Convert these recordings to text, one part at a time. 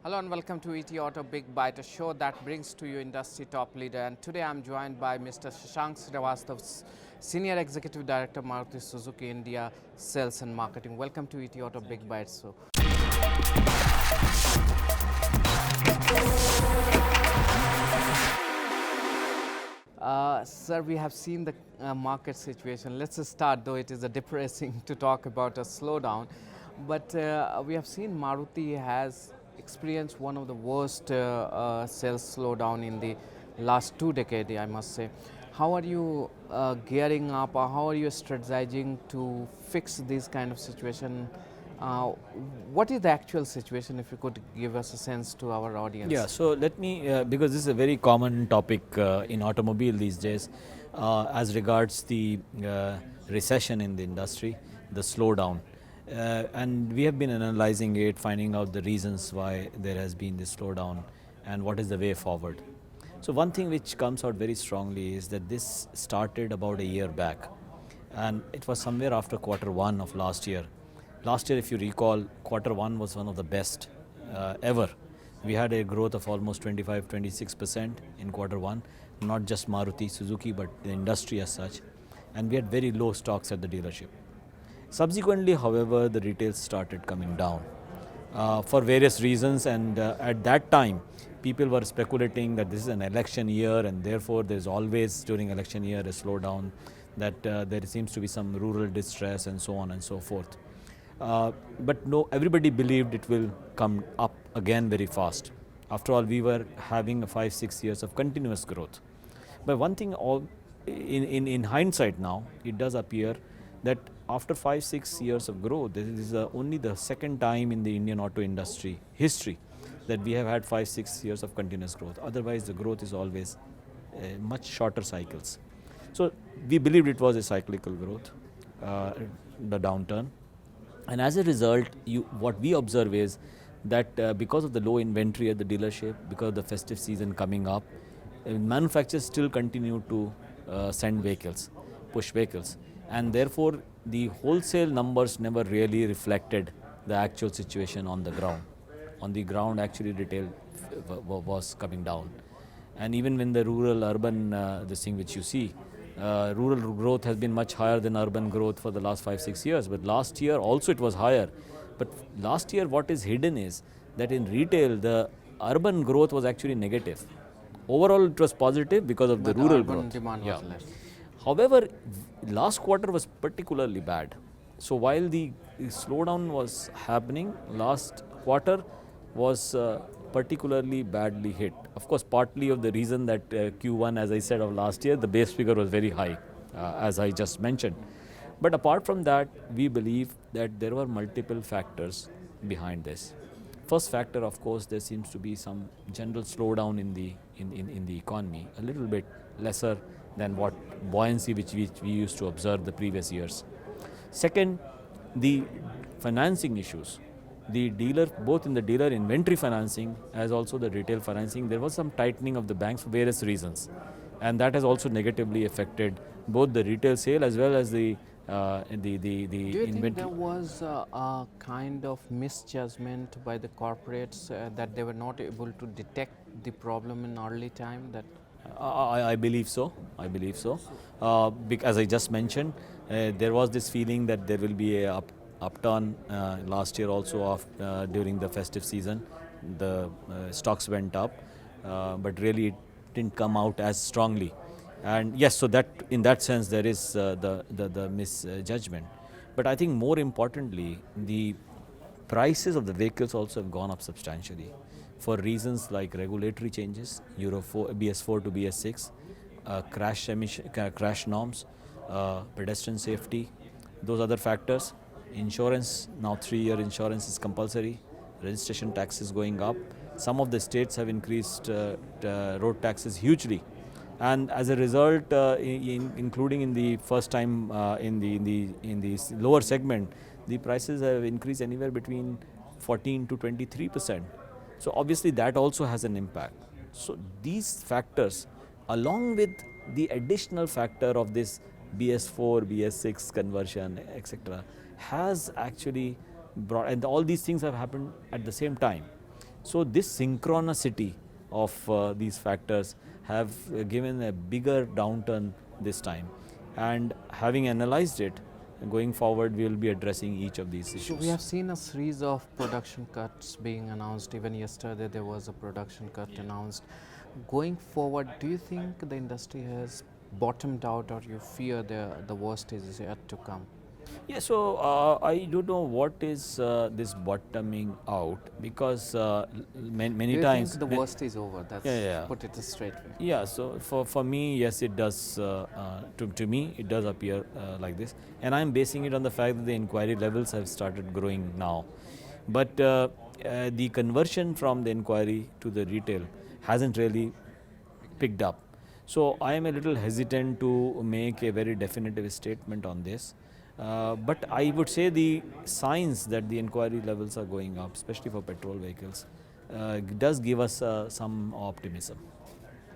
Hello and welcome to ET Auto Big Bite, a show that brings to you industry top leader. And today I'm joined by Mr. Shashank Srivastava, Senior Executive Director, Maruti Suzuki India Sales and Marketing. Welcome to ET Auto Big Bite. Sir, we have seen the market situation. Let's just start, though it is depressing to talk about a slowdown. But we have seen Maruti has experienced one of the worst sales slowdown in the last 2 decades, I must say. How are you gearing up, or how are you strategizing to fix this kind of situation? What is the actual situation, if you could give us a sense to our audience? Yeah, so let me, because this is a very common topic in automobile these days, as regards the recession in the industry, the slowdown. And we have been analyzing it, finding out the reasons why there has been this slowdown and what is the way forward. So one thing which comes out very strongly is that this started about a year back, and it was somewhere after Q1 of last year. Last year, if you recall, Q1 was one of the best ever. We had a growth of almost 25-26% in Q1, not just Maruti Suzuki, but the industry as such. And we had very low stocks at the dealership. Subsequently, however, the retail started coming down for various reasons, and at that time, people were speculating that this is an election year, and therefore there's always during election year a slowdown, that there seems to be some rural distress and so on and so forth. But no, everybody believed it will come up again very fast. After all, we were having 5-6 years of continuous growth. But one thing, in hindsight now, it does appear that after 5-6 years of growth, this is only the second time in the Indian auto industry history that we have had 5-6 years of continuous growth. Otherwise, the growth is always much shorter cycles. So we believed it was a cyclical growth, the downturn. And as a result, what we observe is that because of the low inventory at the dealership, because of the festive season coming up, manufacturers still continue to send vehicles, push vehicles. And therefore, the wholesale numbers never really reflected the actual situation on the ground. On the ground, actually, retail was coming down. And even when the rural-urban, this thing which you see, rural growth has been much higher than urban growth for the last 5-6 years. But last year also it was higher. But last year what is hidden is that in retail, the urban growth was actually negative. Overall it was positive because of the rural growth. Demand was less. However, last quarter was particularly bad. So while the slowdown was happening, last quarter was particularly badly hit. Of course, partly of the reason that Q1, as I said, of last year, the base figure was very high, as I just mentioned. But apart from that, we believe that there were multiple factors behind this. First factor, of course, there seems to be some general slowdown in the economy, a little bit lesser than what buoyancy which we used to observe the previous years. Second, the financing issues. The dealer, both in the dealer inventory financing as also the retail financing, there was some tightening of the banks for various reasons. And that has also negatively affected both the retail sale as well as the inventory. Do you think there was a kind of misjudgment by the corporates that they were not able to detect the problem in early time? That I believe so. As I just mentioned, there was this feeling that there will be a upturn last year also during the festive season. The stocks went up, but really it didn't come out as strongly. And yes, so that in that sense there is the misjudgment. But I think more importantly, the prices of the vehicles also have gone up substantially for reasons like regulatory changes, Euro 4, BS4 to BS6, crash norms, pedestrian safety, those other factors. Insurance, now 3-year insurance is compulsory, registration taxes going up. Some of the states have increased road taxes hugely. And as a result, including in the first time in the lower segment, the prices have increased anywhere between 14 to 23%. So obviously that also has an impact. So these factors, along with the additional factor of this BS4, BS6 conversion, etc., has actually brought, and all these things have happened at the same time. So this synchronicity of these factors have given a bigger downturn this time, and having analyzed it, going forward we will be addressing each of these So issues. we have seen a series of production cuts being announced. Even yesterday there was a production cut announced. Going forward, do you think the industry has bottomed out, or you fear the worst is yet to come? Yeah, so I don't know what is this bottoming out, because Do many you times think the worst is over? That's yeah. put it a straight way. Yeah, so for me, yes, it does. To me, it does appear like this, and I'm basing it on the fact that the inquiry levels have started growing now, but the conversion from the inquiry to the retail hasn't really picked up. So I am a little hesitant to make a very definitive statement on this. But I would say the signs that the inquiry levels are going up, especially for petrol vehicles, does give us some optimism.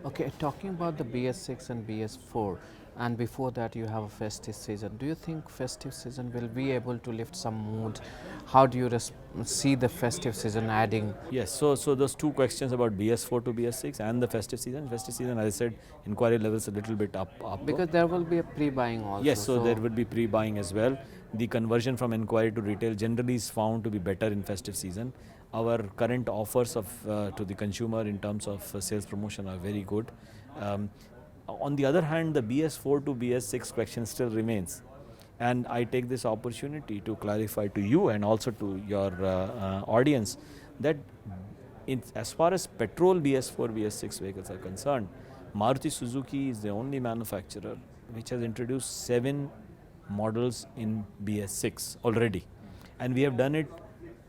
Okay, talking about the BS6 and BS4, and before that you have a festive season. Do you think festive season will be able to lift some mood? How do you see the festive season adding? Yes, so those two questions about BS4 to BS6 and the festive season. Festive season, as I said, inquiry levels a little bit up. Because there will be a pre-buying also. Yes, so there would be pre-buying as well. The conversion from inquiry to retail generally is found to be better in festive season. Our current offers of to the consumer in terms of sales promotion are very good. On the other hand, the BS4 to BS6 question still remains. And I take this opportunity to clarify to you and also to your audience that as far as petrol BS4, BS6 vehicles are concerned, Maruti Suzuki is the only manufacturer which has introduced 7 models in BS6 already. And we have done it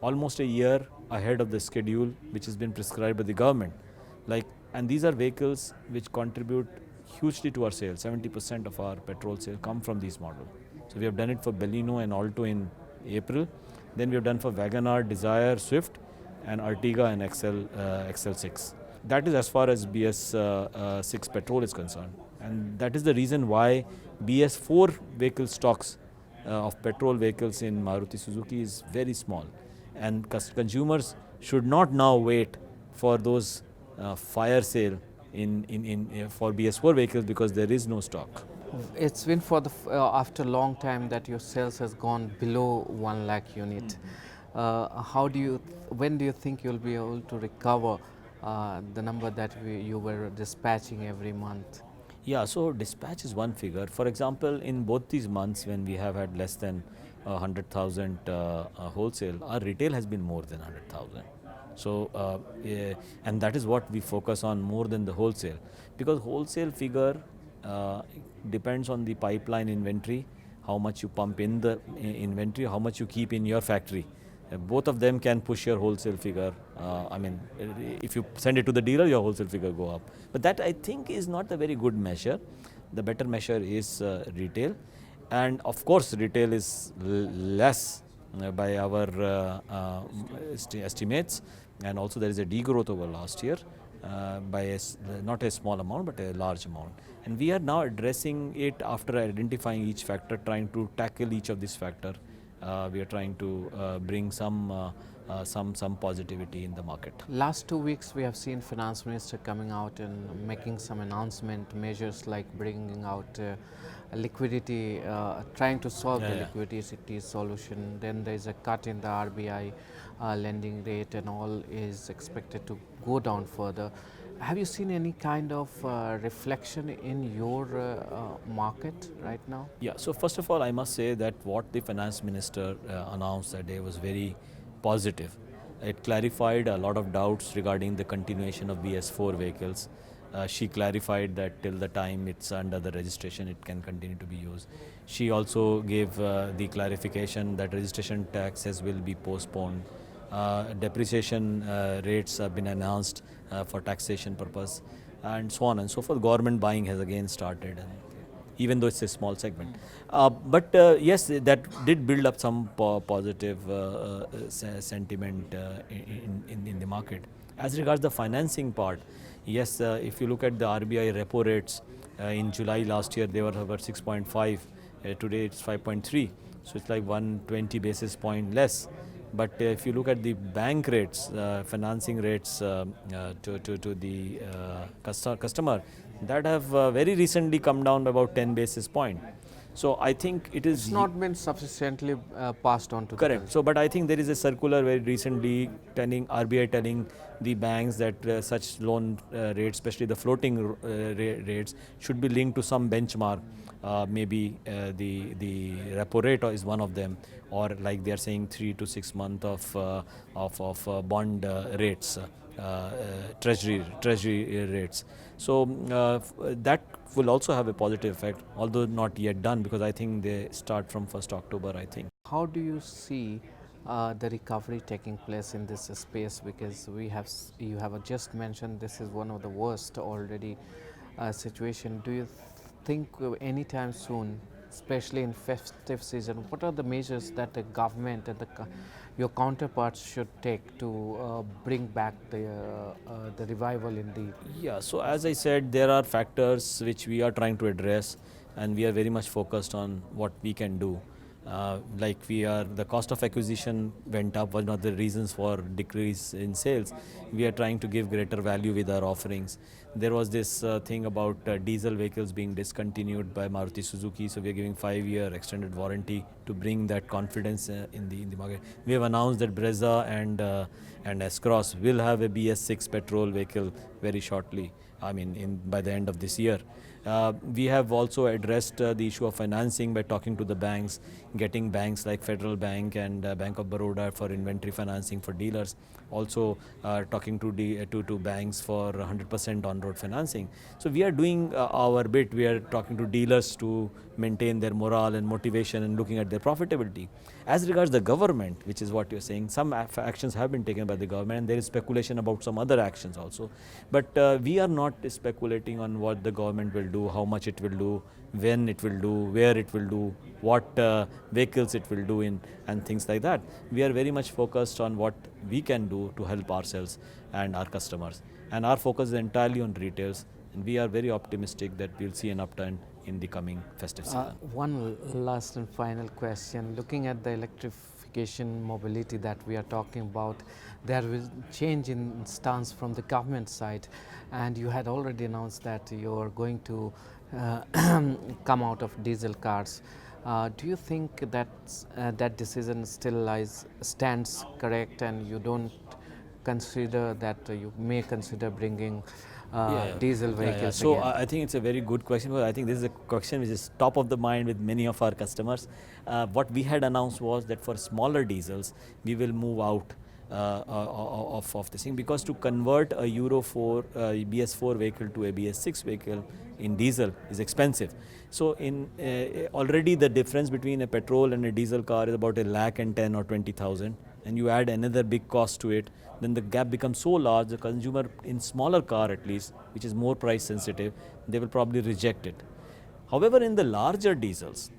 almost a year ahead of the schedule which has been prescribed by the government. And these are vehicles which contribute hugely to our sales. 70% of our petrol sales come from these models. So we have done it for Baleno and Alto in April. Then we have done for Wagoner, Desire, Swift, and Ertiga and XL6. That is as far as BS6 petrol is concerned. And that is the reason why BS4 vehicle stocks of petrol vehicles in Maruti Suzuki is very small. And consumers should not now wait for those fire sale for BS4 vehicles, because there is no stock. It's been for the after a long time that your sales has gone below 1 lakh unit. When do you think you'll be able to recover the number that you were dispatching every month? Yeah, so dispatch is one figure. For example, in both these months when we have had less than 100,000 wholesale, our retail has been more than 100,000. So, and that is what we focus on more than the wholesale, because wholesale figure depends on the pipeline inventory, how much you pump in the inventory, how much you keep in your factory. Both of them can push your wholesale figure. If you send it to the dealer, your wholesale figure go up. But that, I think, is not a very good measure. The better measure is retail. And of course, retail is less by our estimates. And also there is a degrowth over last year by not a small amount but a large amount. And we are now addressing it after identifying each factor, trying to tackle each of these factors. We are trying to bring some positivity in the market. Last 2 weeks we have seen Finance Minister coming out and making some announcement measures like bringing out liquidity, trying to solve the liquidity solution. Then there is a cut in the RBI lending rate and all is expected to go down further. Have you seen any kind of reflection in your market right now? Yeah, so first of all, I must say that what the Finance Minister announced that day was very positive. It clarified a lot of doubts regarding the continuation of BS4 vehicles. She clarified that till the time it's under the registration, it can continue to be used. She also gave the clarification that registration taxes will be postponed. Depreciation rates have been announced for taxation purpose, and so on and so forth. Government buying has again started, even though it's a small segment. But yes, that did build up some positive sentiment in the market. As regards the financing part, yes, if you look at the RBI repo rates, in July last year they were about 6.5, today it's 5.3, so it's like 120 basis point less. But if you look at the bank rates, financing rates to the customer, that have very recently come down by about 10 basis point. So I think it is It's not been sufficiently passed on to the correct. So, but I think there is a circular very recently telling RBI telling the banks that such loan rates, especially the floating rates, should be linked to some benchmark. Maybe the repo rate is one of them, or like they are saying 3 to 6 month of bond rates. Treasury rates. So that will also have a positive effect, although not yet done, because I think they start from 1st October, I think. How do you see the recovery taking place in this space? Because you have just mentioned this is one of the worst already situation. Do you think anytime soon, especially in festive season, what are the measures that the government and your counterparts should take to bring back the revival in the? Yeah, so as I said, there are factors which we are trying to address, and we are very much focused on what we can do. Like the cost of acquisition went up, one of the reasons for decrease in sales. We are trying to give greater value with our offerings. There was this thing about diesel vehicles being discontinued by Maruti Suzuki, so we are giving 5-year extended warranty to bring that confidence in the market. We have announced that Brezza and S-Cross will have a BS6 petrol vehicle very shortly. I mean, by the end of this year. We have also addressed the issue of financing by talking to the banks, getting banks like Federal Bank and Bank of Baroda for inventory financing for dealers. Also talking to banks for 100% on-road financing. So we are doing our bit. We are talking to dealers to maintain their morale and motivation and looking at their profitability. As regards the government, which is what you're saying, some actions have been taken by the government, and there is speculation about some other actions also. But we are not speculating on what the government will do, how much it will do, when it will do, where it will do, what vehicles it will do in, and things like that. We are very much focused on what we can do to help ourselves and our customers. And our focus is entirely on retails, and we are very optimistic that we'll see an upturn in the coming festive season. One last and final question. Looking at the electrification mobility that we are talking about, there will change in stance from the government side, and you had already announced that you are going to come out of diesel cars. Do you think that that decision still stands correct, and you don't consider that you may consider bringing diesel vehicles? So again? I think it's a very good question, because I think this is a question which is top of the mind with many of our customers. What we had announced was that for smaller diesels, we will move out of this thing, because to convert a Euro 4 BS4 vehicle to a BS6 vehicle in diesel is expensive. So in already the difference between a petrol and a diesel car is about 1,10,000 or 20,000, and you add another big cost to it, then the gap becomes so large, the consumer in smaller car at least, which is more price sensitive, they will probably reject it. However, in the larger diesels,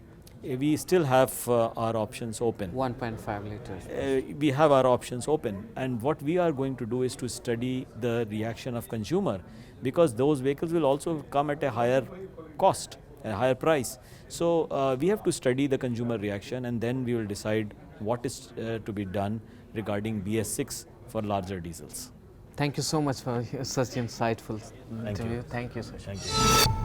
we still have our options open. 1.5 liters. We have our options open, and what we are going to do is to study the reaction of consumer, because those vehicles will also come at a higher cost, a higher price. So we have to study the consumer reaction, and then we will decide what is to be done regarding BS6 for larger diesels. Thank you so much for such insightful interview. Thank you, Shashank. Thank you.